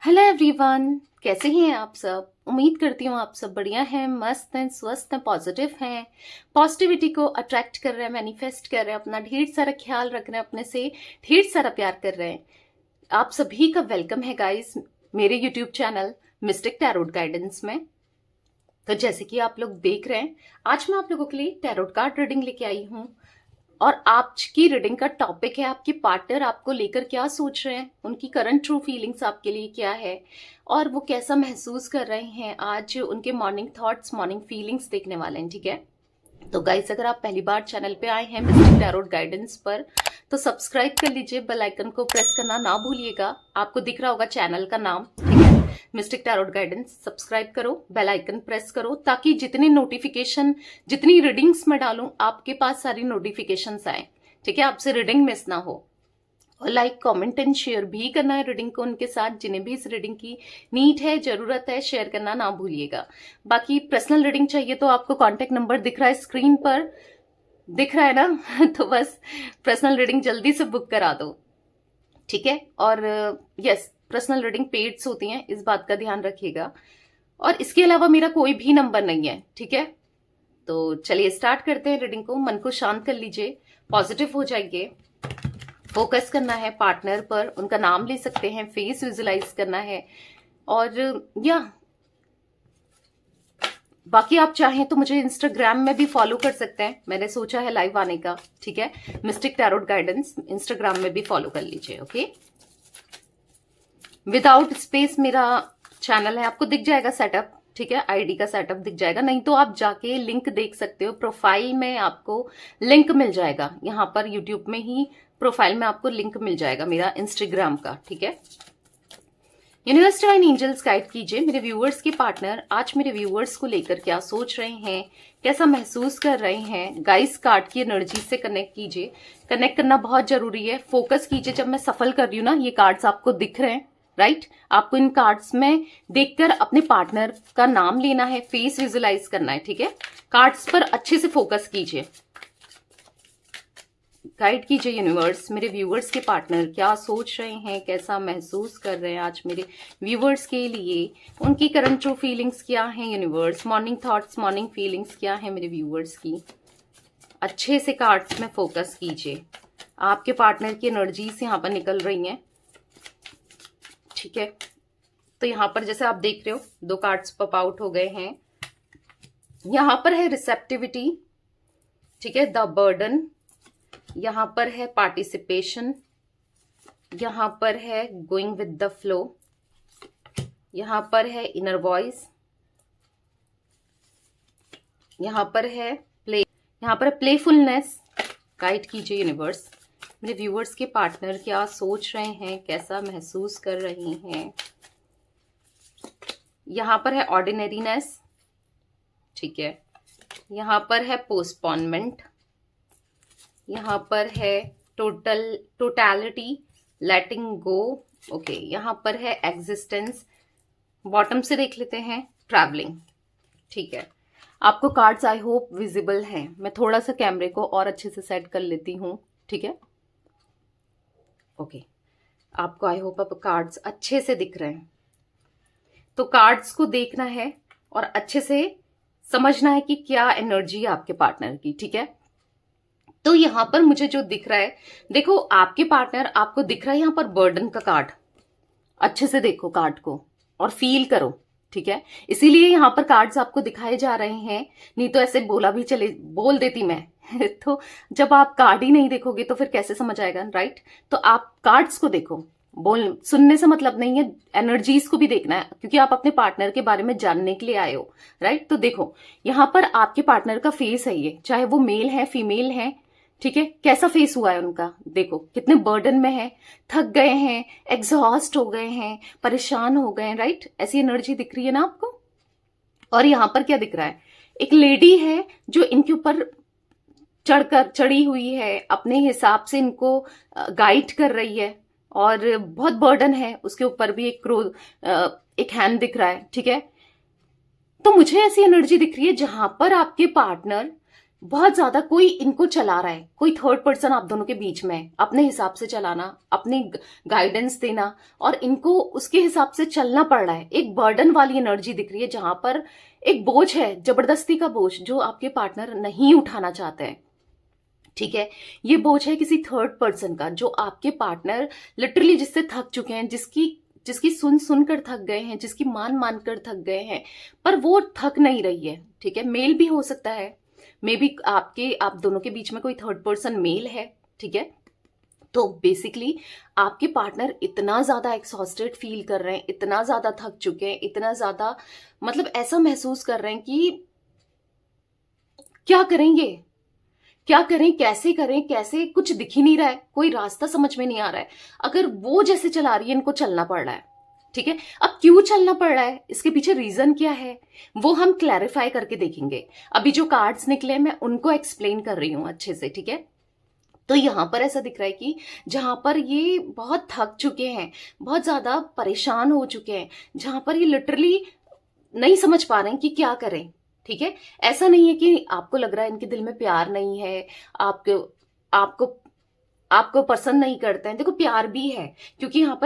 Hello everyone, कैसे हैं आप सब। उम्मीद करती हूँ आप सब बढ़िया हैं, मस्त हैं, स्वस्थ हैं, पॉजिटिव हैं, पॉजिटिविटी को अट्रैक्ट कर रहे हैं, मैनिफेस्ट कर रहे हैं, अपना ढेर सारा ख्याल रख रहे हैं, अपने से ढेर सारा प्यार कर रहे हैं। आप सभी का वेलकम है गाइस मेरे YouTube channel mistake tarot guidance में। तो जैसे कि आप लोग देख रहे हैं, आज मैं आप लोगों के लिए टैरोट कार्ड रीडिंग लेके आई हूँ और आज की रीडिंग का टॉपिक है आपके पार्टनर आपको लेकर क्या सोच रहे हैं, उनकी करंट ट्रू फीलिंग्स आपके लिए क्या है और वो कैसा महसूस कर रहे हैं। आज उनके मॉर्निंग थॉट्स, मॉर्निंग फीलिंग्स देखने वाले हैं, ठीक है। तो गाइस, अगर आप पहली बार चैनल पे आए हैं मिस्टिक टैरोट गाइडेंस पर, तो सब्सक्राइब कर लीजिए, बेल आइकन को प्रेस करना ना भूलिएगा। आपको दिख रहा होगा चैनल का नाम, ठीक है, मिस्टिक टैरोट गाइडेंस। सब्सक्राइब करो, बेल आइकन प्रेस करो, ताकि जितने नोटिफिकेशन, जितनी रीडिंग्स मैं डालूं आपके पास सारी नोटिफिकेशंस आए, ठीक है, आपसे रीडिंग मिस ना हो। और लाइक, कमेंट एंड शेयर भी करना है रीडिंग को उनके साथ जिन्हें भी इस रीडिंग की नीड है, जरूरत है, शेयर करना ना भूलिएगा। बाकी पर्सनल रीडिंग चाहिए तो आपको कॉन्टेक्ट नंबर दिख रहा है स्क्रीन पर, दिख रहा है ना तो बस पर्सनल रीडिंग जल्दी से बुक करा दो, ठीक है। और यस, पर्सनल रीडिंग पेड्स होती हैं, इस बात का ध्यान रखिएगा। और इसके अलावा मेरा कोई भी नंबर नहीं है, ठीक है। तो चलिए स्टार्ट करते हैं रीडिंग को। मन को शांत कर लीजिए, पॉजिटिव हो जाइए, फोकस करना है पार्टनर पर, उनका नाम ले सकते हैं, फेस विजुलाइज करना है। और या बाकी आप चाहें तो मुझे इंस्टाग्राम में भी फॉलो कर सकते हैं, मैंने सोचा है लाइव आने का, ठीक है। मिस्टिक टैरोट गाइडेंस इंस्टाग्राम में भी फॉलो कर लीजिए, ओके। विदाउट स्पेस मेरा चैनल है, आपको दिख जाएगा सेटअप, ठीक है, आईडी का सेटअप दिख जाएगा। नहीं तो आप जाके लिंक देख सकते हो, प्रोफाइल में आपको लिंक मिल जाएगा, यहाँ पर यूट्यूब में ही प्रोफाइल में आपको लिंक मिल जाएगा मेरा इंस्टाग्राम का, ठीक है। यूनिवर्स डिवाइन एंजल्स गाइड कीजिए मेरे व्यूअर्स के पार्टनर आज मेरे व्यूअर्स को लेकर क्या सोच रहे हैं, कैसा महसूस कर रहे हैं। गाइस कार्ड की एनर्जी से कनेक्ट कीजिए, कनेक्ट करना बहुत जरूरी है। फोकस कीजिए, जब मैं सफल कर रही हूँ ना, ये कार्ड्स आपको दिख रहे हैं, राइट। आपको इन कार्ड्स में देखकर अपने पार्टनर का नाम लेना है, फेस विजुलाइज करना है, ठीक है। कार्ड्स पर अच्छे से फोकस कीजिए, गाइड कीजिए यूनिवर्स मेरे व्यूवर्स के पार्टनर क्या सोच रहे हैं, कैसा महसूस कर रहे हैं आज मेरे व्यूवर्स के लिए, उनकी करंट ट्रू फीलिंग्स क्या हैं universe, morning thoughts, morning feelings क्या है मेरे व्यूवर्स की। अच्छे से कार्ड्स में फोकस कीजिए, आपके पार्टनर की एनर्जीज यहाँ पर निकल रही हैं, ठीक है। तो यहाँ पर जैसे आप देख रहे हो 2 कार्ड्स पॉप आउट हो गए हैं। यहाँ पर है रिसेप्टिविटी, ठीक है, द बर्डन, यहां पर है पार्टिसिपेशन, यहां पर है गोइंग विद द फ्लो, यहां पर है इनर वॉइस, यहां पर है प्ले, यहां पर प्लेफुलनेस। गाइड कीजिए यूनिवर्स मेरे व्यूअर्स के पार्टनर क्या सोच रहे हैं, कैसा महसूस कर रहे हैं। यहां पर है ऑर्डिनरीनेस, ठीक है, यहां पर है पोस्टपोनमेंट, यहां पर है टोटैलिटी, लेटिंग गो, ओके। यहां पर है एग्जिस्टेंस, बॉटम से देख लेते हैं, ट्रैवलिंग, ठीक है। आपको कार्ड्स आई होप विजिबल हैं, मैं थोड़ा सा कैमरे को और अच्छे से सेट कर लेती हूँ, ठीक है, ओके। आपको आई होप अब कार्ड्स अच्छे से दिख रहे हैं। तो कार्ड्स को देखना है और अच्छे से समझना है कि क्या एनर्जी है आपके पार्टनर की, ठीक है। तो यहां पर मुझे जो दिख रहा है, देखो आपके पार्टनर, आपको दिख रहा है यहां पर बर्डन का कार्ड, अच्छे से देखो कार्ड को और फील करो, ठीक है। इसीलिए यहां पर कार्ड्स आपको दिखाए जा रहे हैं, नहीं तो ऐसे बोल देती मैं तो जब आप कार्ड ही नहीं देखोगे तो फिर कैसे समझ आएगा, राइट। तो आप कार्ड्स को देखो, सुनने से मतलब नहीं है, एनर्जीज को भी देखना है, क्योंकि आप अपने पार्टनर के बारे में जानने के लिए आए हो, राइट। तो देखो यहां पर आपके पार्टनर का फेस है ये, चाहे वो मेल है फीमेल है, ठीक है, कैसा फेस हुआ है उनका, देखो कितने बर्डन में है, थक गए हैं, एग्जॉस्ट हो गए हैं, परेशान हो गए हैं, राइट। ऐसी एनर्जी दिख रही है ना आपको। और यहां पर क्या दिख रहा है, एक लेडी है जो इनके ऊपर चढ़ी हुई है, अपने हिसाब से इनको गाइड कर रही है, और बहुत बर्डन है उसके ऊपर भी, एक हैंड दिख रहा है, ठीक है। तो मुझे ऐसी एनर्जी दिख रही है जहां पर आपके पार्टनर बहुत ज्यादा कोई इनको चला रहा है, कोई थर्ड पर्सन आप दोनों के बीच में है, अपने हिसाब से चलाना, अपनी गाइडेंस देना और इनको उसके हिसाब से चलना पड़ रहा है। एक बर्डन वाली एनर्जी दिख रही है जहां पर एक बोझ है, जबरदस्ती का बोझ जो आपके पार्टनर नहीं उठाना चाहते हैं। ठीक है, ये बोझ है किसी थर्ड पर्सन का, जो आपके पार्टनर लिटरली जिससे थक चुके हैं, जिसकी जिसकी सुन सुनकर थक गए हैं, जिसकी मान मान कर थक गए हैं, पर वो थक नहीं रही है। ठीक है, मेल भी हो सकता है, मे बी आप दोनों के बीच में कोई थर्ड पर्सन मेल है। ठीक है, तो बेसिकली आपके पार्टनर इतना ज्यादा एक्सॉस्टेड फील कर रहे हैं, इतना ज्यादा थक चुके हैं, इतना ज्यादा मतलब ऐसा महसूस कर रहे हैं कि क्या करेंगे, क्या करें, कैसे करें, कैसे, कुछ दिख ही नहीं रहा है, कोई रास्ता समझ में नहीं आ रहा है। अगर वो जैसे चला रही है, इनको चलना पड़ रहा है। ठीक है, अब क्यों चलना पड़ रहा है, इसके पीछे रीजन क्या है, वो हम क्लैरिफाई करके देखेंगे। अभी जो कार्ड्स निकले मैं उनको एक्सप्लेन कर रही हूं अच्छे से। ठीक है, तो यहां पर ऐसा दिख रहा है कि जहां पर ये बहुत थक चुके हैं, बहुत ज्यादा परेशान हो चुके हैं, जहां पर ये लिटरली नहीं समझ पा रहे हैं कि क्या करें। ठीक है, ऐसा नहीं है कि आपको लग रहा है इनके दिल में प्यार नहीं है, आपको आपको आपको पसंद नहीं करते हैं। देखो, प्यार भी है, क्योंकि यहाँ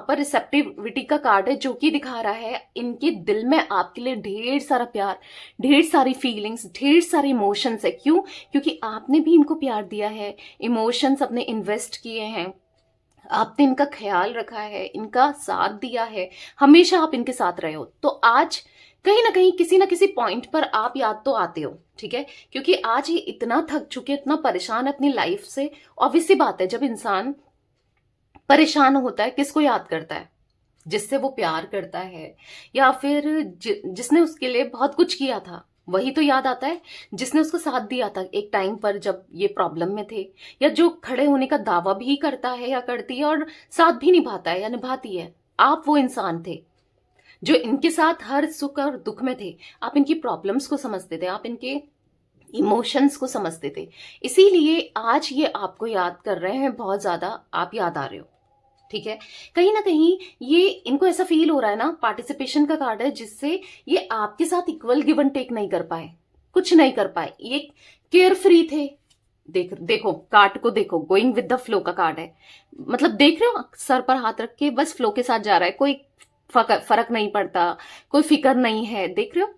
पर रिसेप्टिविटी का कार्ड है, जो कि दिखा रहा है इनके दिल में आपके लिए ढेर सारा प्यार, ढेर सारी फीलिंग्स, ढेर सारे इमोशंस है। क्यों? क्योंकि आपने भी इनको प्यार दिया है, इमोशंस अपने इन्वेस्ट किए हैं, आपने इनका ख्याल रखा है, इनका साथ दिया है, हमेशा आप इनके साथ रहे हो। तो आज कहीं ना कहीं किसी ना किसी पॉइंट पर आप याद तो आते हो। ठीक है, क्योंकि आज ये इतना थक चुके, इतना परेशान है अपनी लाइफ से। ऑब्वियस सी बात है, जब इंसान परेशान होता है किसको याद करता है? जिससे वो प्यार करता है, या फिर जिसने उसके लिए बहुत कुछ किया था, वही तो याद आता है। जिसने उसको साथ दिया था एक टाइम पर जब ये प्रॉब्लम में थे, या जो खड़े होने का दावा भी करता है या करती है और साथ भी निभाता है या निभाती है। आप वो इंसान थे जो इनके साथ हर सुख और दुख में थे। आप इनकी प्रॉब्लम्स को समझते थे, आप इनके इमोशंस को समझते थे, इसीलिए आज ये आपको याद कर रहे हैं, बहुत ज्यादा आप याद आ रहे हो। ठीक है, कहीं ना कहीं ये इनको ऐसा फील हो रहा है ना, पार्टिसिपेशन का कार्ड है, जिससे ये आपके साथ इक्वल गिव एंड टेक नहीं कर पाए, कुछ नहीं कर पाए, ये केयर फ्री थे। देखो कार्ड को, देखो गोइंग विद द फ्लो का कार्ड है। मतलब देख रहे हो, सर पर हाथ रख के बस फ्लो के साथ जा रहा है, कोई फर्क नहीं पड़ता, कोई फिक्र नहीं है। देख रहे हो,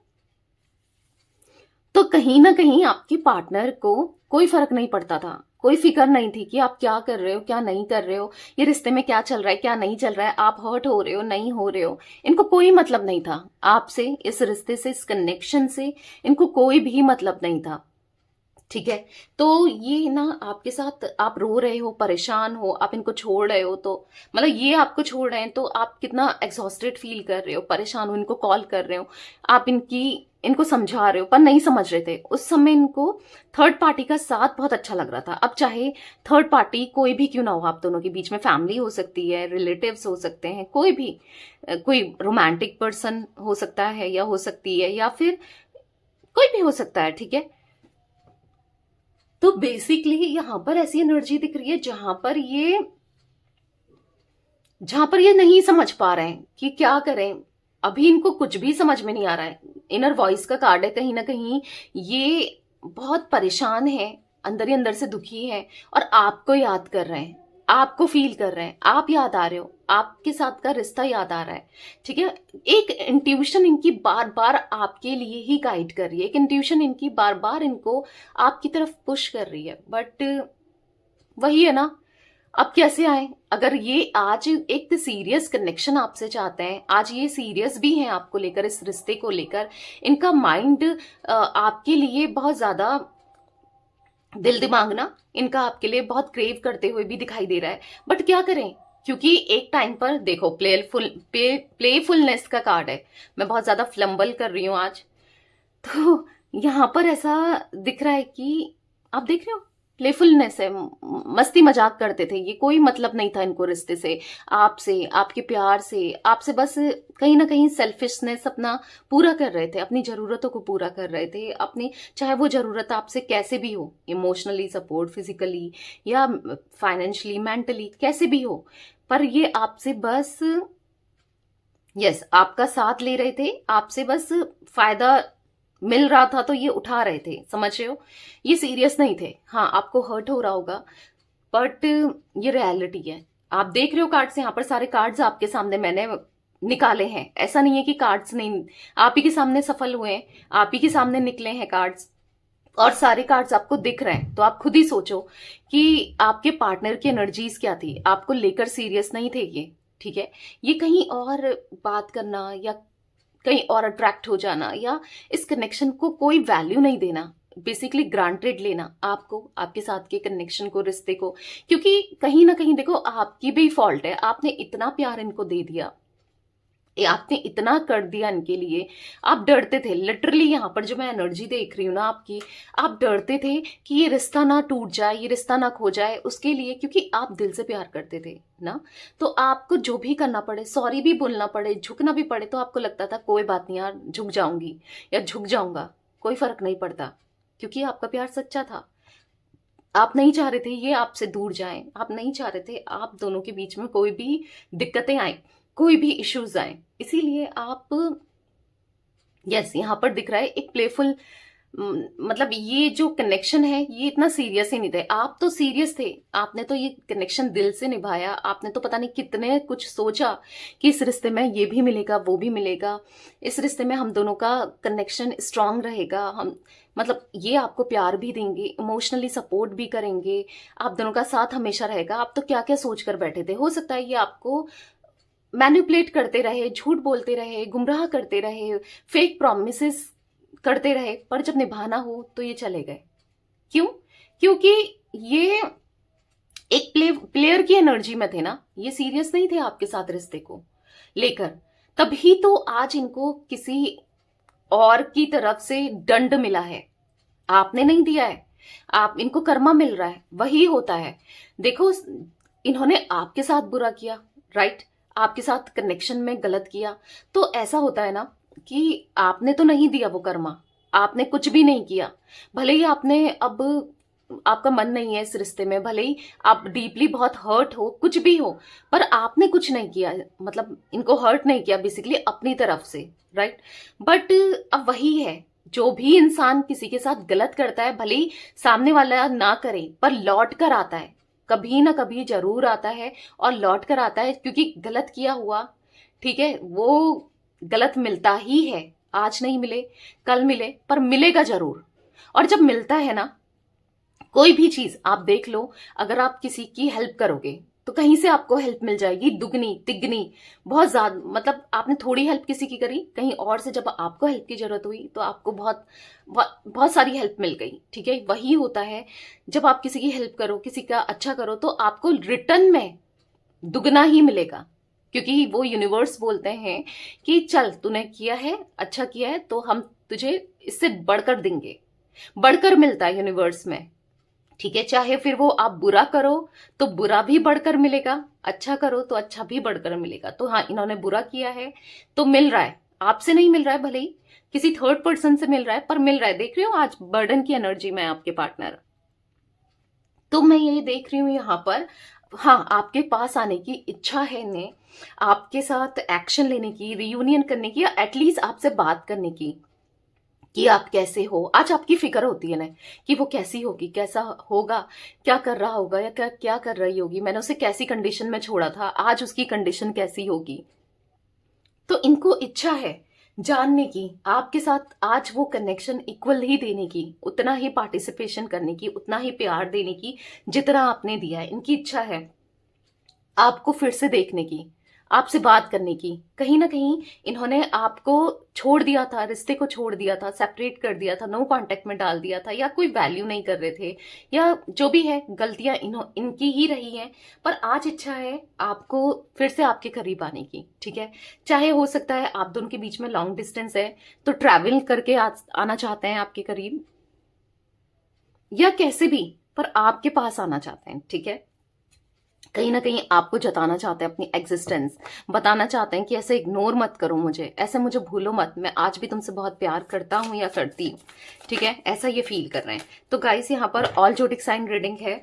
तो कहीं ना कहीं आपके पार्टनर को कोई फर्क नहीं पड़ता था, कोई फिक्र नहीं थी कि आप क्या कर रहे हो, क्या नहीं कर रहे हो, ये रिश्ते में क्या चल रहा है, क्या नहीं चल रहा है, आप हर्ट हो रहे हो, नहीं हो रहे हो। इनको कोई मतलब नहीं था आपसे, इस रिश्ते से, इस कनेक्शन से इनको कोई भी मतलब नहीं था। ठीक है, तो ये ना आपके साथ आप रो रहे हो, परेशान हो, आप इनको छोड़ रहे हो, तो मतलब ये आपको छोड़ रहे हैं तो आप कितना एग्जॉस्टेड फील कर रहे हो, परेशान हो, इनको कॉल कर रहे हो, आप इनको समझा रहे हो, पर नहीं समझ रहे थे उस समय। इनको थर्ड पार्टी का साथ बहुत अच्छा लग रहा था। अब चाहे थर्ड पार्टी कोई भी क्यों ना हो, आप दोनों के बीच में फैमिली हो सकती है, रिलेटिव्स हो सकते हैं, कोई भी, कोई रोमांटिक पर्सन हो सकता है या हो सकती है, या फिर कोई भी हो सकता है। ठीक है, तो बेसिकली यहां पर ऐसी एनर्जी दिख रही है जहां पर ये नहीं समझ पा रहे हैं कि क्या करें। अभी इनको कुछ भी समझ में नहीं आ रहा है। इनर वॉइस का कार्ड है, कहीं ना कहीं ये बहुत परेशान है, अंदर ही अंदर से दुखी है और आपको याद कर रहे हैं, आपको फील कर रहे हैं, आप याद आ रहे हो, आपके साथ का रिश्ता याद आ रहा है। ठीक है, एक इंट्यूशन इनकी बार बार आपके लिए ही गाइड कर रही है, एक इंट्यूशन इनकी बार बार इनको आपकी तरफ पुश कर रही है, बट वही है ना, अब कैसे आए? अगर ये आज एक सीरियस कनेक्शन आपसे चाहते हैं, आज ये सीरियस भी हैं आपको लेकर, इस रिश्ते को लेकर, इनका माइंड आपके लिए बहुत ज्यादा, दिल दिमाग ना इनका आपके लिए बहुत क्रेव करते हुए भी दिखाई दे रहा है। बट क्या करें, क्योंकि एक टाइम पर देखो प्लेफुलनेस का कार्ड है। मैं बहुत ज्यादा फ्लम्बल कर रही हूं आज, तो यहां पर ऐसा दिख रहा है कि आप देख रहे हो, प्लेफुलनेस है, मस्ती मजाक करते थे, ये कोई मतलब नहीं था इनको रिश्ते से, आपसे, आपके प्यार से, आपसे बस कहीं ना कहीं सेल्फिशनेस अपना पूरा कर रहे थे, अपनी जरूरतों को पूरा कर रहे थे, अपनी, चाहे वो जरूरत आपसे कैसे भी हो, इमोशनली सपोर्ट, फिजिकली या फाइनेंशियली, मेंटली, कैसे भी हो, पर ये आपसे बस आपका साथ ले रहे थे, आपसे बस फायदा मिल रहा था तो ये उठा रहे थे, समझ रहे हो, ये सीरियस नहीं थे। हाँ आपको हर्ट हो रहा होगा, बट ये रियलिटी है। आप देख रहे हो कार्ड्स, यहाँ पर सारे कार्ड्स आपके सामने मैंने निकाले हैं, ऐसा नहीं है कि कार्ड्स नहीं, आप ही के सामने सफल हुए हैं, आप ही के सामने निकले हैं कार्ड्स, और सारे कार्ड्स आपको दिख रहे हैं। तो आप खुद ही सोचो कि आपके पार्टनर की एनर्जीज क्या थी, आपको लेकर सीरियस नहीं थे ये, ठीक है। ये कहीं और बात करना या कहीं और अट्रैक्ट हो जाना या इस कनेक्शन को कोई वैल्यू नहीं देना, बेसिकली ग्रांटेड लेना आपको, आपके साथ के कनेक्शन को, रिश्ते को, क्योंकि कहीं ना कहीं देखो आपकी भी फॉल्ट है। आपने इतना प्यार इनको दे दिया, आपने इतना कर दिया इनके लिए, आप डरते थे लिटरली। यहाँ पर जो मैं एनर्जी देख रही हूँ ना आपकी, आप डरते थे कि ये रिश्ता ना टूट जाए, ये रिश्ता ना खो जाए उसके लिए, क्योंकि आप दिल से प्यार करते थे ना। तो आपको जो भी करना पड़े, सॉरी भी बोलना पड़े, झुकना भी पड़े, तो आपको लगता था कोई बात नहीं यार, झुक जाऊंगी या झुक जाऊंगा, कोई फर्क नहीं पड़ता, क्योंकि आपका प्यार सच्चा था। आप नहीं चाह रहे थे ये आपसे दूर जाएं, आप नहीं चाह रहे थे आप दोनों के बीच में कोई भी दिक्कतें आए, कोई भी इश्यूज आए, इसीलिए आप, यस यहाँ पर दिख रहा है एक प्लेफुल, मतलब ये जो कनेक्शन है ये इतना सीरियस ही नहीं थे। आप तो सीरियस थे, आपने तो ये कनेक्शन दिल से निभाया, आपने तो पता नहीं कितने कुछ सोचा कि इस रिश्ते में ये भी मिलेगा वो भी मिलेगा, इस रिश्ते में हम दोनों का कनेक्शन स्ट्रांग रहेगा, हम मतलब ये आपको प्यार भी देंगे, इमोशनली सपोर्ट भी करेंगे, आप दोनों का साथ हमेशा रहेगा। आप तो क्या क्या सोच कर बैठे थे, हो सकता है ये आपको मैनिपुलेट करते रहे, झूठ बोलते रहे, गुमराह करते रहे, फेक प्रॉमिसेस करते रहे, पर जब निभाना हो तो ये चले गए। क्यों? क्योंकि ये एक प्लेयर की एनर्जी में थे ना, ये सीरियस नहीं थे आपके साथ रिश्ते को लेकर, तभी तो आज इनको किसी और की तरफ से दंड मिला है, आपने नहीं दिया है, आप इनको कर्मा मिल रहा है, वही होता है। देखो इन्होंने आपके साथ बुरा किया, राइट, आपके साथ कनेक्शन में गलत किया, तो ऐसा होता है ना कि आपने तो नहीं दिया वो कर्मा, आपने कुछ भी नहीं किया, भले ही आपने अब आपका मन नहीं है इस रिश्ते में, भले ही आप डीपली बहुत हर्ट हो, कुछ भी हो, पर आपने कुछ नहीं किया, मतलब इनको हर्ट नहीं किया बेसिकली अपनी तरफ से, राइट। बट अब वही है, जो भी इंसान किसी के साथ गलत करता है, भले ही सामने वाला ना करे, पर लौट कर आता है, कभी ना कभी जरूर आता है और लौट कर आता है, क्योंकि गलत किया हुआ, ठीक है, वो गलत मिलता ही है, आज नहीं मिले कल मिले, पर मिलेगा जरूर। और जब मिलता है ना कोई भी चीज, आप देख लो, अगर आप किसी की हेल्प करोगे तो कहीं से आपको हेल्प मिल जाएगी, दुगनी तिगनी, बहुत ज्यादा। मतलब आपने थोड़ी हेल्प किसी की करी, कहीं और से जब आपको हेल्प की जरूरत हुई तो आपको बहुत बहुत, बहुत सारी हेल्प मिल गई, ठीक है। वही होता है, जब आप किसी की हेल्प करो, किसी का अच्छा करो, तो आपको रिटर्न में दुगना ही मिलेगा, क्योंकि वो यूनिवर्स बोलते हैं कि चल तूने किया है, अच्छा किया है, तो हम तुझे इससे बढ़कर देंगे, बढ़कर मिलता है यूनिवर्स में, ठीक है। चाहे फिर वो आप बुरा करो तो बुरा भी बढ़कर मिलेगा, अच्छा करो तो अच्छा भी बढ़कर मिलेगा। तो हाँ, इन्होंने बुरा किया है तो मिल रहा है, आपसे नहीं मिल रहा है, भले ही किसी थर्ड पर्सन से मिल रहा है, पर मिल रहा है। देख रहे हो आज बर्डन की एनर्जी में आपके पार्टनर, तो मैं ये देख रही हूं यहाँ पर, हाँ आपके पास आने की इच्छा है इन्हें, आपके साथ एक्शन लेने की, रियूनियन करने की, या एटलीस्ट आपसे बात करने की कि आप कैसे हो। आज आपकी फिक्र होती है ना कि वो कैसी होगी, कैसा होगा, क्या कर रहा होगा, या क्या क्या कर रही होगी, मैंने उसे कैसी कंडीशन में छोड़ा था, आज उसकी कंडीशन कैसी होगी। तो इनको इच्छा है जानने की, आपके साथ आज वो कनेक्शन इक्वल ही देने की, उतना ही पार्टिसिपेशन करने की, उतना ही प्यार देने की जितना आपने दिया है। इनकी इच्छा है आपको फिर से देखने की, आपसे बात करने की। कहीं ना कहीं इन्होंने आपको छोड़ दिया था, रिश्ते को छोड़ दिया था, सेपरेट कर दिया था, नो कांटेक्ट में डाल दिया था, या कोई वैल्यू नहीं कर रहे थे, या जो भी है गलतियां इनकी ही रही हैं। पर आज इच्छा है आपको फिर से आपके करीब आने की, ठीक है। चाहे हो सकता है आप दोनों के बीच में लॉन्ग डिस्टेंस है तो ट्रैवल करके आना चाहते हैं आपके करीब, या कैसे भी, पर आपके पास आना चाहते हैं, ठीक है। कहीं ना कहीं आपको जताना चाहते हैं अपनी एग्जिस्टेंस, बताना चाहते हैं कि ऐसे इग्नोर मत करो मुझे, ऐसे मुझे भूलो मत, मैं आज भी तुमसे बहुत प्यार करता हूं या करती हूँ, ठीक है। ऐसा ये फील कर रहे हैं। तो गाइस यहाँ पर ऑल जोडिक साइन रीडिंग है,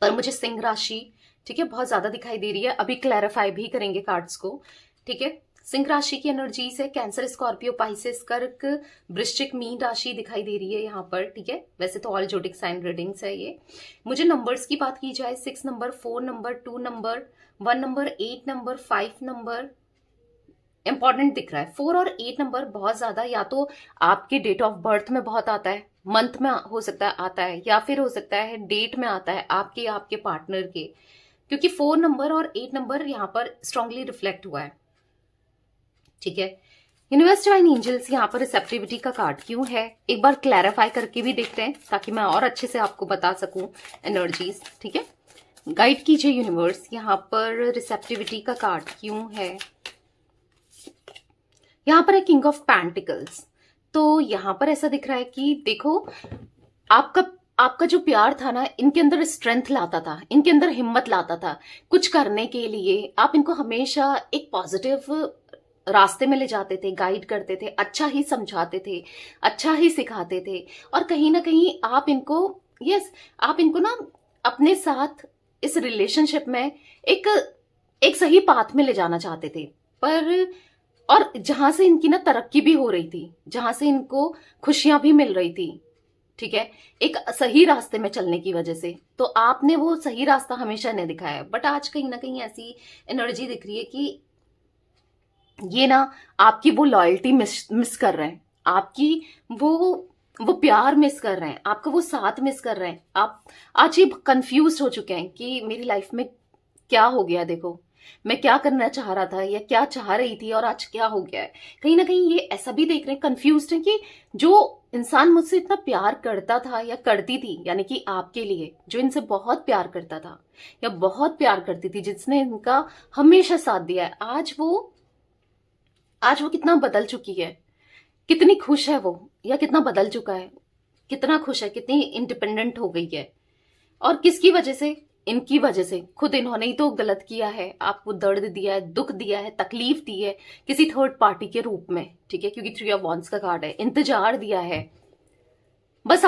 पर मुझे सिंह राशि, ठीक है, बहुत ज्यादा दिखाई दे रही है। अभी क्लैरिफाई भी करेंगे कार्ड्स को, ठीक है। सिंह राशि की एनर्जीज है, कैंसर, स्कॉर्पियो, पाइसेस, कर्क, वृश्चिक, मीन राशि दिखाई दे रही है यहाँ पर, ठीक है। वैसे तो ऑल जोडिक साइन रीडिंग्स है ये। मुझे नंबर्स की बात की जाए, 6 number, 4 number, 2 number, 1 number, 8 number, 5 number important दिख रहा है। 4 और 8 नंबर बहुत ज्यादा या तो आपके डेट ऑफ बर्थ में बहुत आता है, मंथ में हो सकता है आता है, या फिर हो सकता है डेट में आता है आपके या आपके पार्टनर के, क्योंकि 4 नंबर और 8 नंबर यहाँ पर स्ट्रांगली रिफ्लेक्ट हुआ है, ठीक है। यूनिवर्स डिवाइन एंजल्स यहाँ पर रिसेप्टिविटी का कार्ड क्यों है, एक बार क्लैरिफाई करके भी देखते हैं ताकि मैं और अच्छे से आपको बता सकूं एनर्जीज, ठीक है। गाइड कीजिए यूनिवर्स, यहाँ पर रिसेप्टिविटी का कार्ड क्यों है। यहाँ पर है किंग ऑफ पेंटिकल्स। तो यहाँ पर ऐसा दिख रहा है कि देखो आपका जो प्यार था ना, इनके अंदर स्ट्रेंथ लाता था, इनके अंदर हिम्मत लाता था कुछ करने के लिए। आप इनको हमेशा एक पॉजिटिव रास्ते में ले जाते थे, गाइड करते थे, अच्छा ही समझाते थे, अच्छा ही सिखाते थे। और कहीं ना कहीं आप इनको ना अपने साथ इस रिलेशनशिप में एक सही पाथ में ले जाना चाहते थे। और जहां से इनकी ना तरक्की भी हो रही थी, जहां से इनको खुशियां भी मिल रही थी, ठीक है, एक सही रास्ते में चलने की वजह से। तो आपने वो सही रास्ता हमेशा नहीं दिखाया, बट आज कहीं ना कहीं ऐसी एनर्जी दिख रही है कि ये ना आपकी वो लॉयल्टी मिस कर रहे हैं, आपकी वो प्यार मिस कर रहे हैं, आपका वो साथ मिस कर रहे हैं। आप आज ये कंफ्यूज हो चुके हैं कि मेरी लाइफ में क्या हो गया, देखो मैं क्या करना चाह रहा था या क्या चाह रही थी और आज क्या हो गया है। कहीं ना कहीं ये ऐसा भी देख रहे हैं, कंफ्यूज्ड हैं कि जो इंसान मुझसे इतना प्यार करता था या करती थी, यानी कि आपके लिए जो इनसे बहुत प्यार करता था या बहुत प्यार करती थी, जिसने इनका हमेशा साथ दिया है, आज वो कितना बदल चुकी है, कितनी खुश है वो, या कितना बदल चुका है, कितना खुश है, कितनी इंडिपेंडेंट हो गई है। और किसकी वजह से, इनकी वजह से। खुद इन्होंने ही तो गलत किया है, आपको दर्द दिया है, दुख दिया है, तकलीफ दी है किसी थर्ड पार्टी के रूप में, ठीक है, क्योंकि 3 ऑफ वॉन्ड्स का कार्ड है। इंतजार दिया है, बस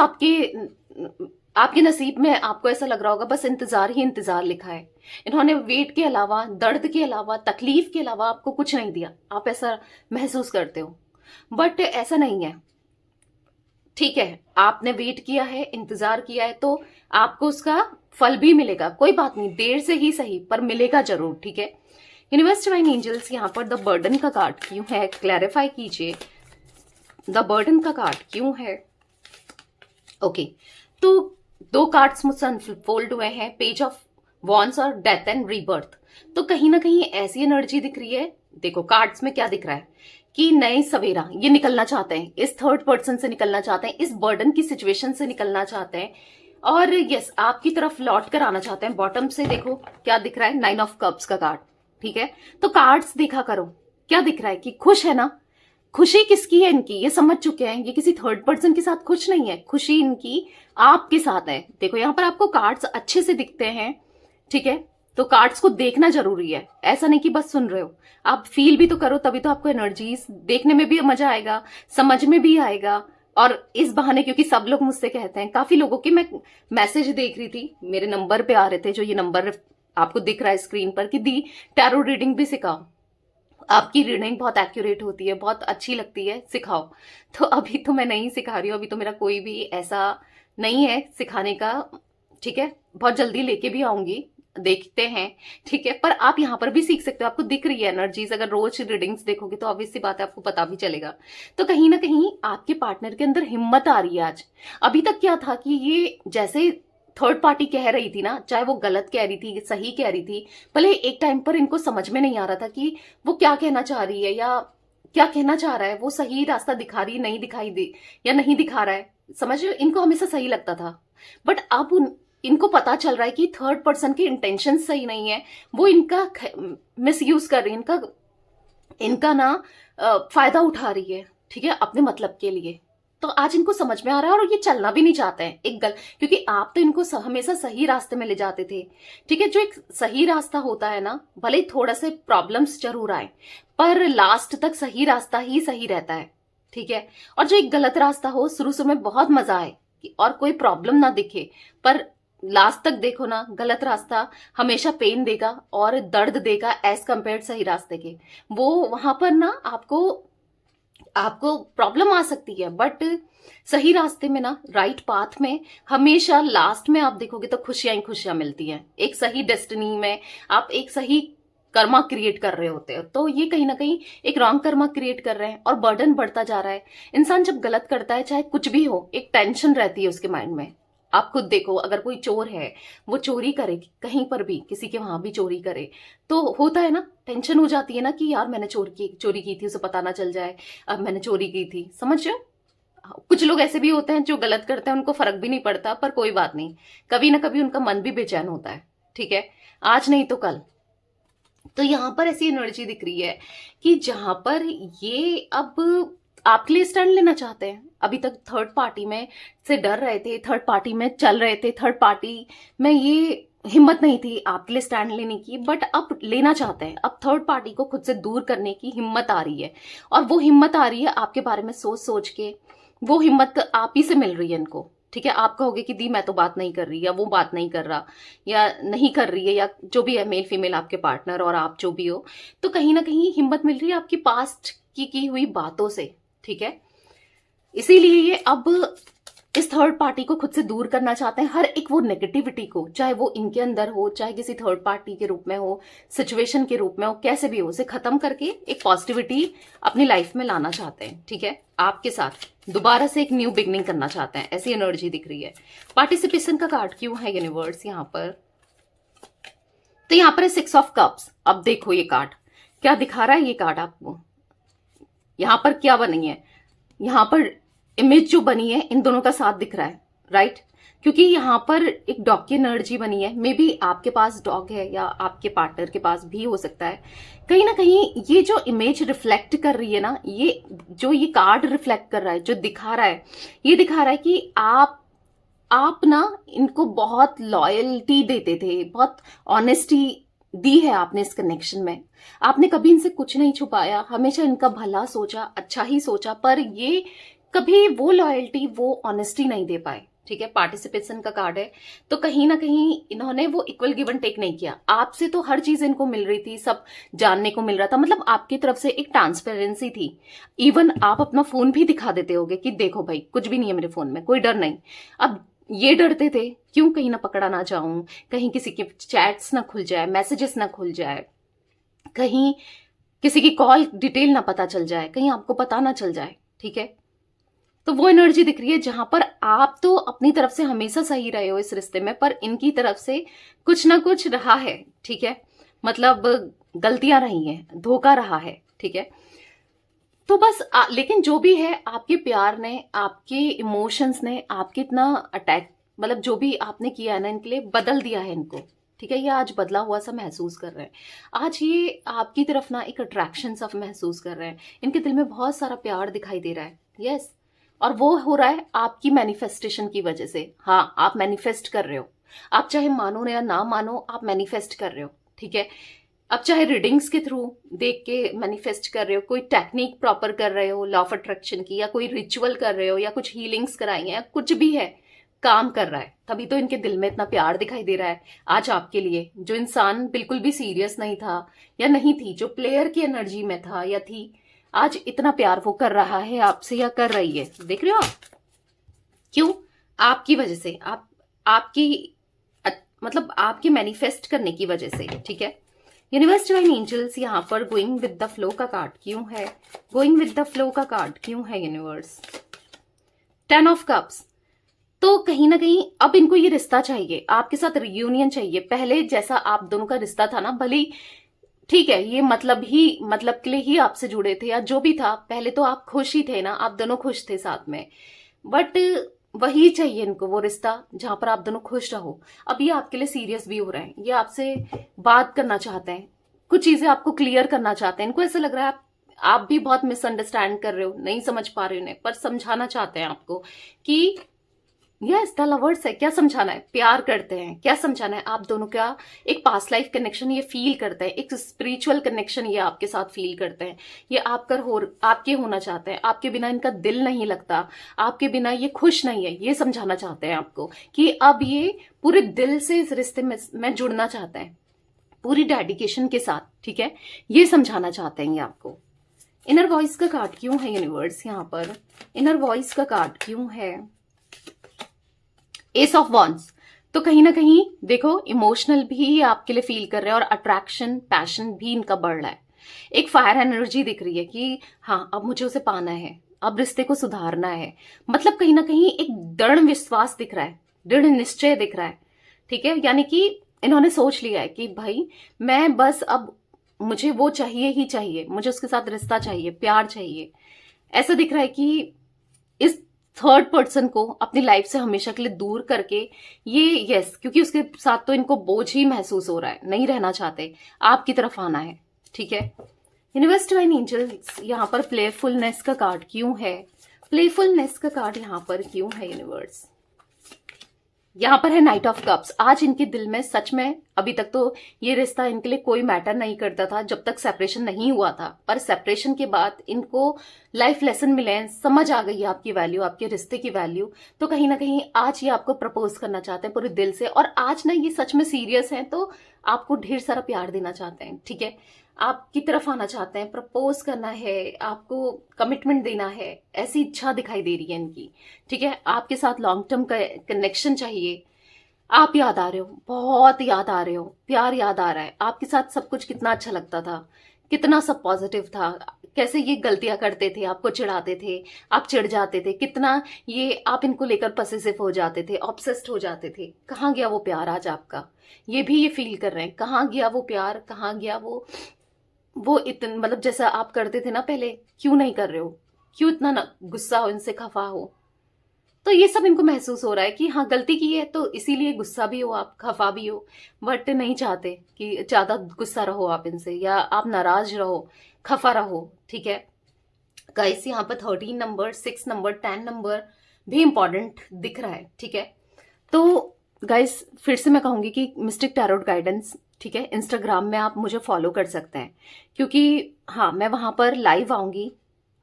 आपके नसीब में आपको ऐसा लग रहा होगा बस इंतजार ही इंतजार लिखा है। इन्होंने वेट के अलावा, दर्द के अलावा, तकलीफ के अलावा आपको कुछ नहीं दिया, आप ऐसा महसूस करते हो, बट ऐसा नहीं है, ठीक है। आपने वेट किया है, इंतजार किया है, तो आपको उसका फल भी मिलेगा, कोई बात नहीं, देर से ही सही पर मिलेगा जरूर, ठीक है। यूनिवर्स डिवाइन एंजल्स यहाँ पर द बर्डन का कार्ड क्यों है, क्लैरिफाई कीजिए, द बर्डन का कार्ड क्यों है। ओके, तो 2 कार्ड्स मुझसे अनफोल्ड हुए हैं, पेज ऑफ वॉन्ड्स और डेथ एंड रीबर्थ। तो कहीं ना कहीं ऐसी एनर्जी दिख रही है, देखो कार्ड्स में क्या दिख रहा है कि नए सवेरा ये निकलना चाहते हैं, इस थर्ड पर्सन से निकलना चाहते हैं, इस बर्डन की सिचुएशन से निकलना चाहते हैं, और यस आपकी तरफ लौट कर आना चाहते हैं। बॉटम से देखो क्या दिख रहा है, 9 ऑफ कप्स का कार्ड, ठीक है। तो कार्ड्स देखा करो, क्या दिख रहा है कि खुश है ना, खुशी किसकी है इनकी, ये समझ चुके हैं, ये किसी थर्ड पर्सन के साथ खुश नहीं है, खुशी इनकी आपके साथ है। देखो यहाँ पर आपको कार्ड्स अच्छे से दिखते हैं, ठीक है, तो कार्ड्स को देखना जरूरी है, ऐसा नहीं कि बस सुन रहे हो, आप फील भी तो करो, तभी तो आपको एनर्जीज देखने में भी मजा आएगा, समझ में भी आएगा। और इस बहाने, क्योंकि सब लोग मुझसे कहते हैं, काफी लोगों की मैं मैसेज देख रही थी, मेरे नंबर पे आ रहे थे, जो ये नंबर आपको दिख रहा है स्क्रीन पर, कि दी टैरो रीडिंग भी सिखाओ, आपकी रीडिंग बहुत एक्यूरेट होती है, बहुत अच्छी लगती है, सिखाओ। तो अभी तो मैं नहीं सिखा रही हूँ, अभी तो मेरा कोई भी ऐसा नहीं है सिखाने का, ठीक है, बहुत जल्दी लेके भी आऊंगी, देखते हैं, ठीक है। पर आप यहाँ पर भी सीख सकते हो, आपको दिख रही है एनर्जीज, अगर रोज रीडिंग्स देखोगे तो ऑब्वियस सी बात है आपको पता भी चलेगा। तो कहीं ना कहीं आपके पार्टनर के अंदर हिम्मत आ रही है आज। अभी तक क्या था कि ये जैसे थर्ड पार्टी कह रही थी ना, चाहे वो गलत कह रही थी, सही कह रही थी, भले एक टाइम पर इनको समझ में नहीं आ रहा था कि वो क्या कहना चाह रही है या क्या कहना चाह रहा है, वो सही रास्ता दिखा रही, नहीं दिखाई दे या नहीं दिखा रहा है, समझ, इनको हमेशा सही लगता था। बट अब इनको पता चल रहा है कि थर्ड पर्सन की इंटेंशन सही नहीं है, वो इनका मिसयूज कर रही है, इनका ना फायदा उठा रही है, ठीक है, अपने मतलब के लिए। तो आज इनको समझ में आ रहा है, और ये चलना भी नहीं चाहते हैं क्योंकि आप तो इनको हमेशा सही रास्ते में ले जाते थे, ठीक है। जो एक सही रास्ता होता है ना, भले ही थोड़ा से प्रॉब्लम्स जरूर आए, पर लास्ट तक सही रास्ता ही सही रहता है, ठीक है। और जो एक गलत रास्ता हो, शुरू शुरू में बहुत मजा आए और कोई प्रॉब्लम ना दिखे, पर लास्ट तक देखो ना, गलत रास्ता हमेशा पेन देगा और दर्द देगा एज कंपेयर सही रास्ते के। वो वहां पर ना आपको आपको प्रॉब्लम आ सकती है, बट सही रास्ते में ना, राइट पाथ में हमेशा लास्ट में आप देखोगे तो खुशियां ही खुशियां मिलती हैं। एक सही डेस्टिनी में आप एक सही कर्मा क्रिएट कर रहे होते हो, तो ये कहीं ना कहीं एक रॉन्ग कर्मा क्रिएट कर रहे हैं और बर्डन बढ़ता जा रहा है। इंसान जब गलत करता है, चाहे कुछ भी हो, एक टेंशन रहती है उसके माइंड में। आप खुद देखो, अगर कोई चोर है, वो चोरी करे कहीं पर भी, किसी के वहां भी चोरी करे, तो होता है ना, टेंशन हो जाती है ना कि यार मैंने चोरी की थी, उसे पता ना चल जाए अब मैंने चोरी की थी। समझ रहे हो? कुछ लोग ऐसे भी होते हैं जो गलत करते हैं, उनको फर्क भी नहीं पड़ता, पर कोई बात नहीं, कभी ना कभी उनका मन भी बेचैन होता है। ठीक है, आज नहीं तो कल। तो यहां पर ऐसी एनर्जी दिख रही है कि जहां पर ये अब आपके लिए स्टैंड लेना चाहते हैं। अभी तक थर्ड पार्टी में से डर रहे थे, थर्ड पार्टी में चल रहे थे, थर्ड पार्टी में ये हिम्मत नहीं थी आपके लिए स्टैंड लेने की, बट अब लेना चाहते हैं। अब थर्ड पार्टी को खुद से दूर करने की हिम्मत आ रही है, और वो हिम्मत आ रही है आपके बारे में सोच सोच के। वो हिम्मत आप ही से मिल रही है इनको। ठीक है, आप कहोगे कि दी मैं तो बात नहीं कर रही, या वो बात नहीं कर रहा, या नहीं कर रही है, या जो भी है, मेल फीमेल आपके पार्टनर और आप जो भी हो, तो कहीं ना कहीं हिम्मत मिल रही है आपकी पास्ट की हुई बातों से। ठीक है, इसीलिए ये अब इस थर्ड पार्टी को खुद से दूर करना चाहते हैं। हर एक वो नेगेटिविटी को, चाहे वो इनके अंदर हो, चाहे किसी थर्ड पार्टी के रूप में हो, सिचुएशन के रूप में हो, कैसे भी हो, उसे खत्म करके एक पॉजिटिविटी अपनी लाइफ में लाना चाहते हैं। ठीक है, आपके साथ दोबारा से एक न्यू बिगनिंग करना चाहते हैं, ऐसी एनर्जी दिख रही है। पार्टिसिपेशन का कार्ड क्यों है यूनिवर्स यहां पर? तो यहां पर है 6 ऑफ कप्स। अब देखो ये कार्ड क्या दिखा रहा है। ये कार्ड आपको यहां पर क्या बनी है, यहां पर इमेज जो बनी है, इन दोनों का साथ दिख रहा है, राइट? क्योंकि यहां पर एक डॉग की एनर्जी बनी है। मे बी आपके पास डॉग है, या आपके पार्टनर के पास भी हो सकता है। कहीं ना कहीं ये जो इमेज रिफ्लेक्ट कर रही है ना, ये जो ये कार्ड रिफ्लेक्ट कर रहा है, जो दिखा रहा है, ये दिखा रहा है कि आप ना इनको बहुत लॉयल्टी देते थे, बहुत ऑनेस्टी दी है आपने इस कनेक्शन में। आपने कभी इनसे कुछ नहीं छुपाया, हमेशा इनका भला सोचा, अच्छा ही सोचा, पर ये कभी वो लॉयल्टी, वो ऑनेस्टी नहीं दे पाए। ठीक है, पार्टिसिपेशन का कार्ड है, तो कहीं ना कहीं इन्होंने वो इक्वल गिव एंड टेक नहीं किया। आपसे तो हर चीज इनको मिल रही थी, सब जानने को मिल रहा था, मतलब आपकी तरफ से एक ट्रांसपेरेंसी थी। इवन आप अपना फोन भी दिखा देते होगे कि देखो भाई, कुछ भी नहीं है मेरे फोन में, कोई डर नहीं। अब ये डरते थे क्यों, कहीं ना पकड़ा ना जाऊं, कहीं किसी के चैट्स ना खुल जाए, मैसेजेस ना खुल जाए, कहीं किसी की कॉल डिटेल ना पता चल जाए, कहीं आपको पता ना चल जाए। ठीक है, तो वो एनर्जी दिख रही है जहां पर आप तो अपनी तरफ से हमेशा सही रहे हो इस रिश्ते में, पर इनकी तरफ से कुछ ना कुछ रहा है। ठीक है, मतलब गलतियां रही हैं, धोखा रहा है। ठीक है, तो बस लेकिन जो भी है, आपके प्यार ने, आपके इमोशंस ने आपके इतना अटैक, मतलब जो भी आपने किया है ना, इनके लिए बदल दिया है इनको। ठीक है, ये आज बदला हुआ सा महसूस कर रहे हैं। आज ये आपकी तरफ ना एक अट्रैक्शन सा महसूस कर रहे हैं। इनके दिल में बहुत सारा प्यार दिखाई दे रहा है। यस, और वो हो रहा है आपकी मैनिफेस्टेशन की वजह से। हाँ, आप मैनिफेस्ट कर रहे हो, आप चाहे मानो या ना मानो, आप मैनिफेस्ट कर रहे हो। ठीक है, अब चाहे रीडिंग्स के थ्रू देख के मैनिफेस्ट कर रहे हो, कोई टेक्निक प्रॉपर कर रहे हो लॉ ऑफ अट्रैक्शन की, या कोई रिचुअल कर रहे हो, या कुछ हीलिंग्स कराई हैं, कुछ भी है, काम कर रहा है, तभी तो इनके दिल में इतना प्यार दिखाई दे रहा है आज आपके लिए। जो इंसान बिल्कुल भी सीरियस नहीं था या नहीं थी, जो प्लेयर की एनर्जी में था या थी, आज इतना प्यार वो कर रहा है आपसे, या कर रही है। देख रहे हो आप? क्यों? आपकी वजह से, आपकी मतलब आपके मैनिफेस्ट करने की वजह से। ठीक है, यूनिवर्स डिवाइन एंजल्स यहाँ पर गोइंग विद द फ्लो का कार्ड क्यों है? गोइंग विद द फ्लो का कार्ड क्यों है यूनिवर्स? 10 of cups. तो कहीं ना कहीं अब इनको ये रिश्ता चाहिए, आपके साथ रियूनियन चाहिए। पहले जैसा आप दोनों का रिश्ता था ना, भले ठीक है, ये मतलब के लिए ही आपसे जुड़े थे, या जो भी था, पहले तो आप खुश ही थे ना, आप दोनों खुश थे साथ में, बट वही चाहिए इनको, वो रिश्ता जहां पर आप दोनों खुश रहो। अब ये आपके लिए सीरियस भी हो रहे हैं, ये आपसे बात करना चाहते हैं, कुछ चीजें आपको क्लियर करना चाहते हैं। इनको ऐसा लग रहा है आप भी बहुत मिसअंडरस्टैंड कर रहे हो, नहीं समझ पा रहे हो उन्हें, पर समझाना चाहते हैं आपको कि यस द लवर्स है। क्या समझाना है? प्यार करते हैं। क्या समझाना है? आप दोनों का एक पास्ट लाइफ कनेक्शन ये फील करते हैं, एक स्पिरिचुअल कनेक्शन ये आपके साथ फील करते हैं। ये आपके होना चाहते हैं। आपके बिना इनका दिल नहीं लगता, आपके बिना ये खुश नहीं है, ये समझाना चाहते हैं आपको कि अब ये पूरे दिल से इस रिश्ते में जुड़ना चाहते हैं, पूरी डेडिकेशन के साथ। ठीक है, ये समझाना चाहते हैं ये आपको। इनर वॉइस का कार्ड क्यों है यूनिवर्स यहाँ पर? इनर वॉइस का कार्ड क्यों है? S of wands. तो कहीं ना कहीं देखो, इमोशनल भी आपके लिए फील कर रहे हैं और अट्रैक्शन, पैशन भी इनका बढ़ रहा है। एक फायर एनर्जी दिख रही है कि हाँ, अब मुझे उसे पाना है, अब रिश्ते को सुधारना है। मतलब कहीं ना कहीं एक दृढ़ विश्वास दिख रहा है, दृढ़ निश्चय दिख रहा है। ठीक है, यानी कि इन्होंने सोच लिया है कि भाई मैं बस अब, मुझे वो चाहिए ही चाहिए, मुझे उसके साथ रिश्ता चाहिए, प्यार चाहिए। ऐसा दिख रहा है कि इस थर्ड पर्सन को अपनी लाइफ से हमेशा के लिए दूर करके ये, यस, क्योंकि उसके साथ तो इनको बोझ ही महसूस हो रहा है, नहीं रहना चाहते, आपकी तरफ आना है। ठीक है, यूनिवर्स डिवाइन एंजल्स यहाँ पर प्लेफुलनेस का कार्ड क्यों है? प्लेफुलनेस का कार्ड यहाँ पर क्यों है यूनिवर्स? यहाँ पर है नाइट ऑफ कप्स। आज इनके दिल में सच में, अभी तक तो ये रिश्ता इनके लिए कोई मैटर नहीं करता था जब तक सेपरेशन नहीं हुआ था, पर सेपरेशन के बाद इनको लाइफ लेसन मिले हैं, समझ आ गई है आपकी वैल्यू, आपके रिश्ते की वैल्यू। तो कहीं ना कहीं आज ये आपको प्रपोज करना चाहते हैं पूरे दिल से, और आज ना ये सच में सीरियस हैं, तो आपको ढेर सारा प्यार देना चाहते हैं। ठीक है, आपकी तरफ आना चाहते हैं, प्रपोज करना है आपको, कमिटमेंट देना है, ऐसी इच्छा दिखाई दे रही है इनकी। ठीक है, आपके साथ लॉन्ग टर्म का कनेक्शन चाहिए। आप याद आ रहे हो, बहुत याद आ रहे हो, प्यार याद आ रहा है। आपके साथ सब कुछ कितना अच्छा लगता था, कितना सब पॉजिटिव था, कैसे ये गलतियां करते थे, आपको चिढ़ाते थे, आप चिढ़ जाते थे, कितना ये आप इनको लेकर पसेसिव हो जाते थे, ऑब्सेस्ड हो जाते थे। कहाँ गया वो प्यार आज आपका? ये भी ये फील कर रहे हैं, कहाँ गया वो प्यार, कहाँ गया वो इतन, मतलब जैसा आप करते थे ना पहले, क्यों नहीं कर रहे हो? क्यों इतना ना गुस्सा हो, इनसे खफा हो? तो ये सब इनको महसूस हो रहा है कि हाँ, गलती की है, तो इसीलिए गुस्सा भी हो, आप खफा भी हो, बट नहीं चाहते कि ज्यादा गुस्सा रहो आप इनसे, या आप नाराज रहो, खफा रहो। ठीक है गाइस, यहाँ पर 13 नंबर, 6 नंबर, 10 नंबर भी इंपॉर्टेंट दिख रहा है। ठीक है, तो गाइस फिर से मैं कहूंगी कि मिस्टिक टैरोट गाइडेंस, ठीक है, इंस्टाग्राम में आप मुझे फॉलो कर सकते हैं, क्योंकि हाँ, मैं वहां पर लाइव आऊंगी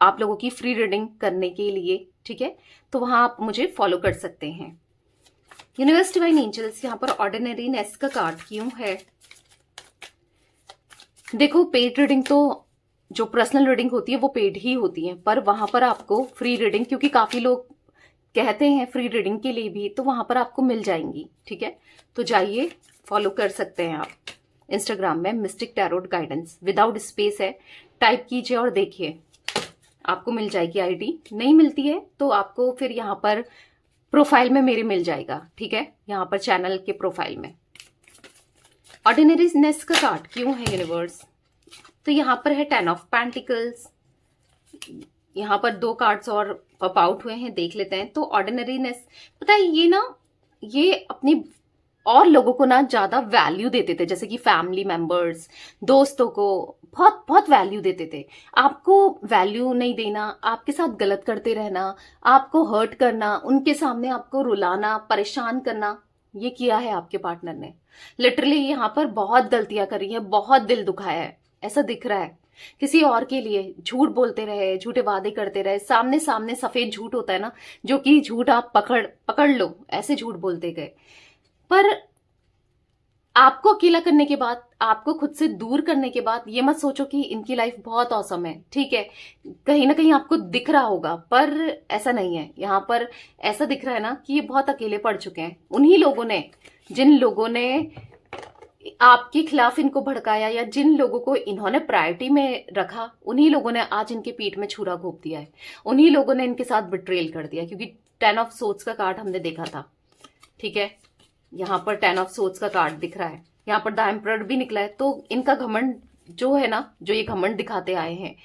आप लोगों की फ्री रीडिंग करने के लिए। ठीक है, तो वहां आप मुझे फॉलो कर सकते हैं। यूनिवर्स डिवाइन एंजल्स, यहाँ पर ऑर्डिनरीनेस का कार्ड क्यों है? देखो, पेड रीडिंग तो, जो पर्सनल रीडिंग होती है वो पेड ही होती है, पर वहां पर आपको फ्री रीडिंग, क्योंकि काफी लोग कहते हैं फ्री रीडिंग के लिए भी, तो वहां पर आपको मिल जाएंगी। ठीक है, तो जाइए, फॉलो कर सकते हैं आप इंस्टाग्राम में, mistake tarot guidance, without space है, टाइप कीजिए और देखिए, आपको मिल जाएगी आईडी। नहीं मिलती है तो आपको फिर यहाँ पर प्रोफाइल में मेरे मिल जाएगा। ठीक है, यहाँ पर चैनल के प्रोफाइल में। ऑर्डिनरीनेस का कार्ड क्यों है यूनिवर्स? तो यहाँ पर है 10 ऑफ पेंटिकल्स। यहाँ पर 2 कार्ड्स और पॉप आउट हुए हैं, देख लेते हैं। तो ऑर्डिनरीनेस, पता है ये ना, ये अपनी और लोगों को ना ज्यादा वैल्यू देते थे, जैसे कि फैमिली मेंबर्स, दोस्तों को बहुत बहुत वैल्यू देते थे। आपको वैल्यू नहीं देना, आपके साथ गलत करते रहना, आपको हर्ट करना, उनके सामने आपको रुलाना, परेशान करना, ये किया है आपके पार्टनर ने। लिटरली यहाँ पर बहुत गलतियां करी हैं, बहुत दिल दुखाया है, ऐसा दिख रहा है। किसी और के लिए झूठ बोलते रहे, झूठे वादे करते रहे, सामने सामने सफेद झूठ होता है ना, जो कि झूठ आप पकड़ लो, ऐसे झूठ बोलते गए। पर आपको अकेला करने के बाद, आपको खुद से दूर करने के बाद, ये मत सोचो कि इनकी लाइफ बहुत औसम है। ठीक है, कहीं ना कहीं आपको दिख रहा होगा, पर ऐसा नहीं है। यहाँ पर ऐसा दिख रहा है ना कि ये बहुत अकेले पड़ चुके हैं। उन्हीं लोगों ने, जिन लोगों ने आपके खिलाफ इनको भड़काया, या जिन लोगों को इन्होंने प्रायोरिटी में रखा, उन्हीं लोगों ने आज इनके पीठ में छुरा घोंप दिया है, उन्हीं लोगों ने इनके साथ बिट्रेल कर दिया। क्योंकि 10 ऑफ सोर्ड्स का कार्ड हमने देखा था। ठीक है, यहाँ पर 10 ऑफ सोर्ड्स का कार्ड दिख रहा है, यहाँ पर द एम्परर भी निकला है। तो इनका घमंड जो है ना, जो ये घमंड दिखाते आए हैं,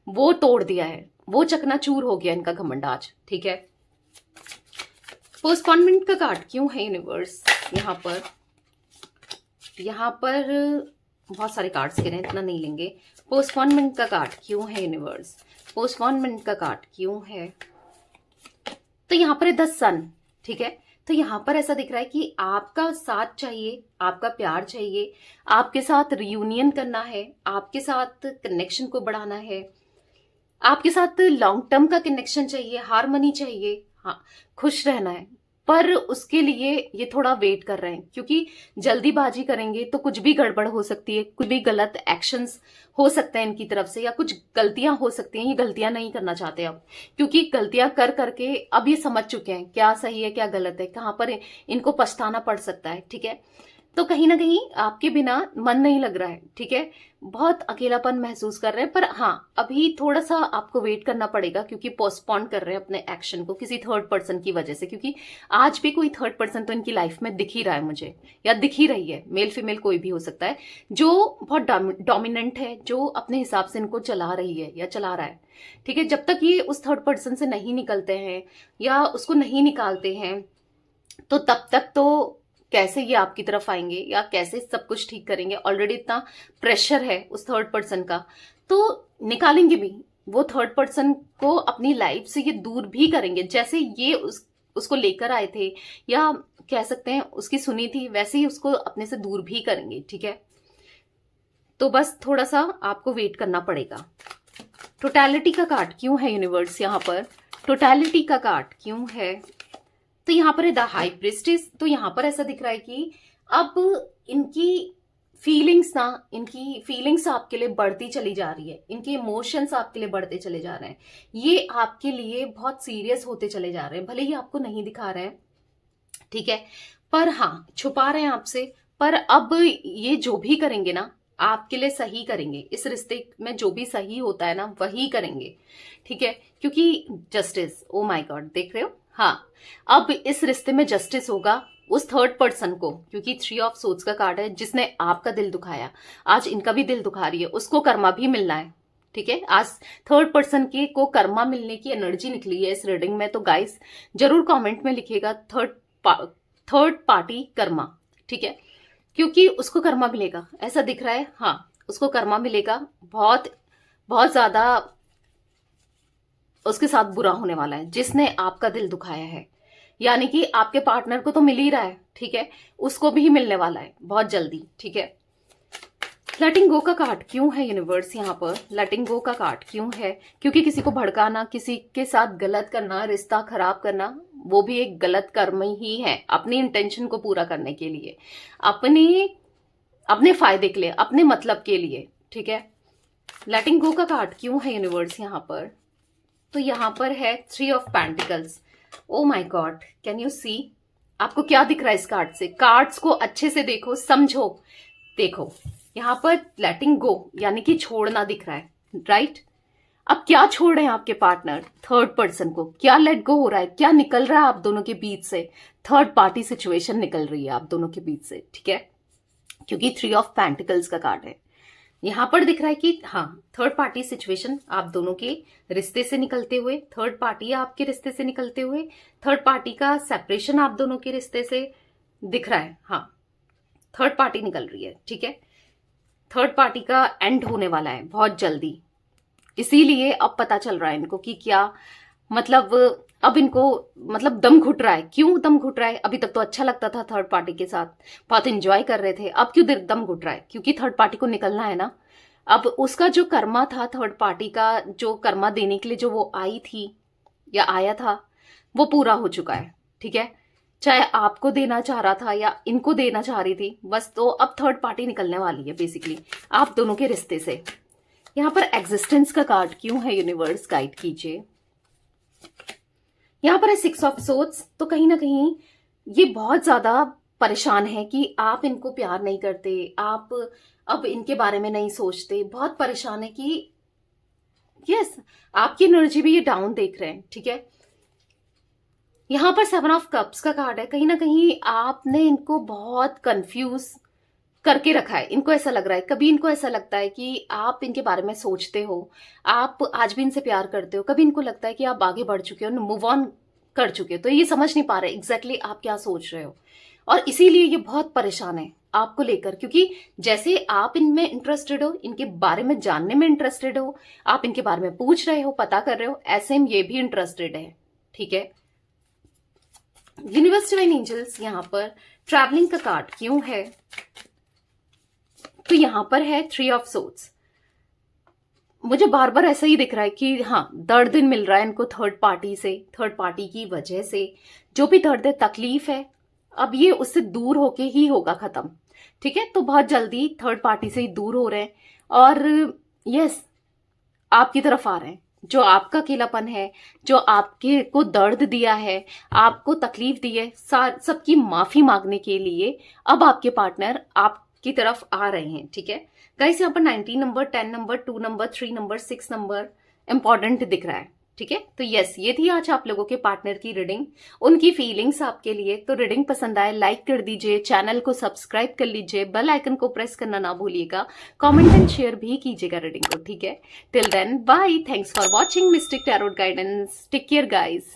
वो तोड़ दिया है, वो चकनाचूर हो गया इनका घमंड आज। ठीक है, पोस्टपोनमेंट का कार्ड क्यों है यूनिवर्स? यहाँ पर बहुत सारे कार्ड्स गिरे हैं, इतना नहीं लेंगे। पोस्टपोनमेंट का कार्ड क्यों है यूनिवर्स? पोस्टपोनमेंट का कार्ड क्यों है? तो यहाँ पर है द सन। ठीक है, तो यहाँ पर ऐसा दिख रहा है कि आपका साथ चाहिए, आपका प्यार चाहिए, आपके साथ रियूनियन करना है, आपके साथ कनेक्शन को बढ़ाना है, आपके साथ लॉन्ग टर्म का कनेक्शन चाहिए, हार्मनी चाहिए, हाँ, खुश रहना है। पर उसके लिए ये थोड़ा वेट कर रहे हैं, क्योंकि जल्दीबाजी करेंगे तो कुछ भी गड़बड़ हो सकती है, कुछ भी गलत एक्शंस हो सकते हैं इनकी तरफ से, या कुछ गलतियां हो सकती हैं। ये गलतियां नहीं करना चाहते अब, क्योंकि गलतियां कर करके अब ये समझ चुके हैं क्या सही है क्या गलत है, कहां पर इनको पछताना पड़ सकता है। ठीक है, तो कहीं ना कहीं आपके बिना मन नहीं लग रहा है। ठीक है, बहुत अकेलापन महसूस कर रहे हैं। पर हाँ, अभी थोड़ा सा आपको वेट करना पड़ेगा, क्योंकि पोस्टपोन कर रहे हैं अपने एक्शन को किसी थर्ड पर्सन की वजह से, क्योंकि आज भी कोई थर्ड पर्सन तो इनकी लाइफ में दिख ही रहा है मुझे, या दिख ही रही है। मेल फीमेल कोई भी हो सकता है, जो बहुत डोमिनेंट है, जो अपने हिसाब से इनको चला रही है या चला रहा है। ठीक है, जब तक ये उस थर्ड पर्सन से नहीं निकलते हैं या उसको नहीं निकालते हैं, तो तब तक तो कैसे ये आपकी तरफ आएंगे या कैसे सब कुछ ठीक करेंगे। ऑलरेडी इतना प्रेशर है उस थर्ड पर्सन का, तो निकालेंगे भी वो थर्ड पर्सन को अपनी लाइफ से, ये दूर भी करेंगे। जैसे ये उसको लेकर आए थे, या कह सकते हैं उसकी सुनी थी, वैसे ही उसको अपने से दूर भी करेंगे। ठीक है, तो बस थोड़ा सा आपको वेट करना पड़ेगा। टोटैलिटी का कार्ड क्यों है यूनिवर्स यहाँ पर? टोटैलिटी का कार्ड क्यों है? तो यहाँ पर है द हाई प्रिस्टेस। तो यहाँ पर ऐसा दिख रहा है कि अब इनकी फीलिंग्स आपके लिए बढ़ती चली जा रही है, इनके इमोशंस आपके लिए बढ़ते चले जा रहे हैं, ये आपके लिए बहुत सीरियस होते चले जा रहे हैं। भले ही आपको नहीं दिखा रहे हैं, ठीक है, पर हाँ, छुपा रहे हैं आपसे। पर अब ये जो भी करेंगे ना, आपके लिए सही करेंगे। इस रिश्ते में जो भी सही होता है ना, वही करेंगे। ठीक है, क्योंकि जस्टिस, ओ माय गॉड, देख रहे हो? हाँ, अब इस रिश्ते में जस्टिस होगा उस थर्ड पर्सन को, क्योंकि 3 ऑफ सोर्ड्स का कार्ड है, जिसने आपका दिल दुखाया, आज इनका भी दिल दुखा रही है, उसको कर्मा भी मिलना है। ठीक है, आज थर्ड पर्सन के को कर्मा मिलने की एनर्जी निकली है इस रीडिंग में। तो गाइस जरूर कमेंट में लिखिएगा थर्ड पार्टी कर्मा। ठीक है, क्योंकि उसको कर्मा मिलेगा, ऐसा दिख रहा है। हाँ, उसको कर्मा मिलेगा, बहुत बहुत ज्यादा उसके साथ बुरा होने वाला है जिसने आपका दिल दुखाया है। यानी कि आपके पार्टनर को तो मिल ही रहा है, ठीक है, उसको भी मिलने वाला है बहुत जल्दी। ठीक है, लेटिंग गो का कार्ड क्यों है यूनिवर्स यहाँ पर? लेटिंग गो का कार्ड क्यों है? क्योंकि किसी को भड़काना, किसी के साथ गलत करना, रिश्ता खराब करना, वो भी एक गलत कर्म ही है, अपनी इंटेंशन को पूरा करने के लिए, अपने फायदे के लिए, अपने मतलब के लिए। ठीक है, लेटिंग गो का कार्ड क्यों है यूनिवर्स यहाँ पर? तो यहाँ पर है 3 of pentacles. Oh my god, can you see? आपको क्या दिख रहा है इस कार्ड से? कार्ड्स को अच्छे से देखो, समझो। देखो यहाँ पर लेटिंग गो यानी कि छोड़ना दिख रहा है, राइट? अब क्या छोड़ रहे हैं आपके पार्टनर थर्ड पर्सन को? क्या लेट गो हो रहा है? क्या निकल रहा है आप दोनों के बीच से? थर्ड पार्टी सिचुएशन निकल रही है आप दोनों के बीच से। ठीक है, क्योंकि 3 ऑफ पेंटिकल्स का कार्ड है। यहां पर दिख रहा है कि हाँ, थर्ड पार्टी सिचुएशन आप दोनों के रिश्ते से निकलते हुए, थर्ड पार्टी आपके रिश्ते से निकलते हुए, थर्ड पार्टी का सेपरेशन आप दोनों के रिश्ते से दिख रहा है। हाँ, थर्ड पार्टी निकल रही है। ठीक है, थर्ड पार्टी का एंड होने वाला है बहुत जल्दी, इसीलिए अब पता चल रहा है इनको कि क्या मतलब, अब इनको मतलब दम घुट रहा है। क्यों दम घुट रहा है? अभी तक तो अच्छा लगता था थर्ड पार्टी के साथ, बहुत एंजॉय कर रहे थे, अब क्यों दम घुट रहा है? क्योंकि थर्ड पार्टी को निकलना है ना। अब उसका जो कर्मा था, थर्ड पार्टी का जो कर्मा देने के लिए जो वो आई थी या आया था, वो पूरा हो चुका है। ठीक है, चाहे आपको देना चाह रहा था या इनको देना चाह रही थी, बस। तो अब थर्ड पार्टी निकलने वाली है बेसिकली आप दोनों के रिश्ते से। यहाँ पर एग्जिस्टेंस का कार्ड क्यों है यूनिवर्स? गाइड कीजिए। यहाँ पर है 6 ऑफ सोर्ड्स। तो कहीं ना कहीं ये बहुत ज्यादा परेशान है कि आप इनको प्यार नहीं करते, आप अब इनके बारे में नहीं सोचते, बहुत परेशान है कि यस, आपकी एनर्जी भी ये डाउन देख रहे हैं। ठीक है, यहाँ पर 7 ऑफ कप्स का कार्ड है। कहीं ना कहीं आपने इनको बहुत कंफ्यूज करके रखा है। इनको ऐसा लग रहा है, कभी इनको ऐसा लगता है कि आप इनके बारे में सोचते हो, आप आज भी इनसे प्यार करते हो, कभी इनको लगता है कि आप आगे बढ़ चुके हो, मूव ऑन कर चुके हो। तो ये समझ नहीं पा रहे एग्जैक्टली आप क्या सोच रहे हो, और इसीलिए ये बहुत परेशान है आपको लेकर। क्योंकि जैसे आप इनमें इंटरेस्टेड हो, इनके बारे में जानने में इंटरेस्टेड हो, आप इनके बारे में पूछ रहे हो, पता कर रहे हो, ऐसे में ये भी इंटरेस्टेड है। ठीक है, यूनिवर्स डिवाइन एंजल्स यहाँ पर ट्रैवलिंग का कार्ड क्यों है? तो यहाँ पर है 3 ऑफ सोर्ड्स। मुझे बार बार ऐसा ही दिख रहा है कि हाँ, दर्द मिल रहा है इनको थर्ड पार्टी से, थर्ड पार्टी की वजह से जो भी दर्द है, तकलीफ है, अब ये उससे दूर होके ही होगा खत्म। ठीक है, तो बहुत जल्दी थर्ड पार्टी से ही दूर हो रहे हैं और यस, आपकी तरफ आ रहे हैं। जो आपका अकेलापन है, जो आपके को दर्द दिया है, आपको तकलीफ दी है, सबकी माफी मांगने के लिए अब आपके पार्टनर आपकी तरफ आ रहे हैं। ठीक है गाइस, यहाँ पर 19 number, 10 number, 2 number, 3 number, 6 number important दिख रहा है। ठीक है, तो यस, ये थी आज आप लोगों के पार्टनर की रीडिंग, उनकी फीलिंग्स आपके लिए। तो रीडिंग पसंद आए लाइक कर दीजिए, चैनल को सब्सक्राइब कर लीजिए, बेल आइकन को प्रेस करना ना भूलिएगा, कमेंट एंड शेयर भी कीजिएगा रीडिंग को। ठीक है, till then bye, thanks for watching mystic tarot guidance, take care guys.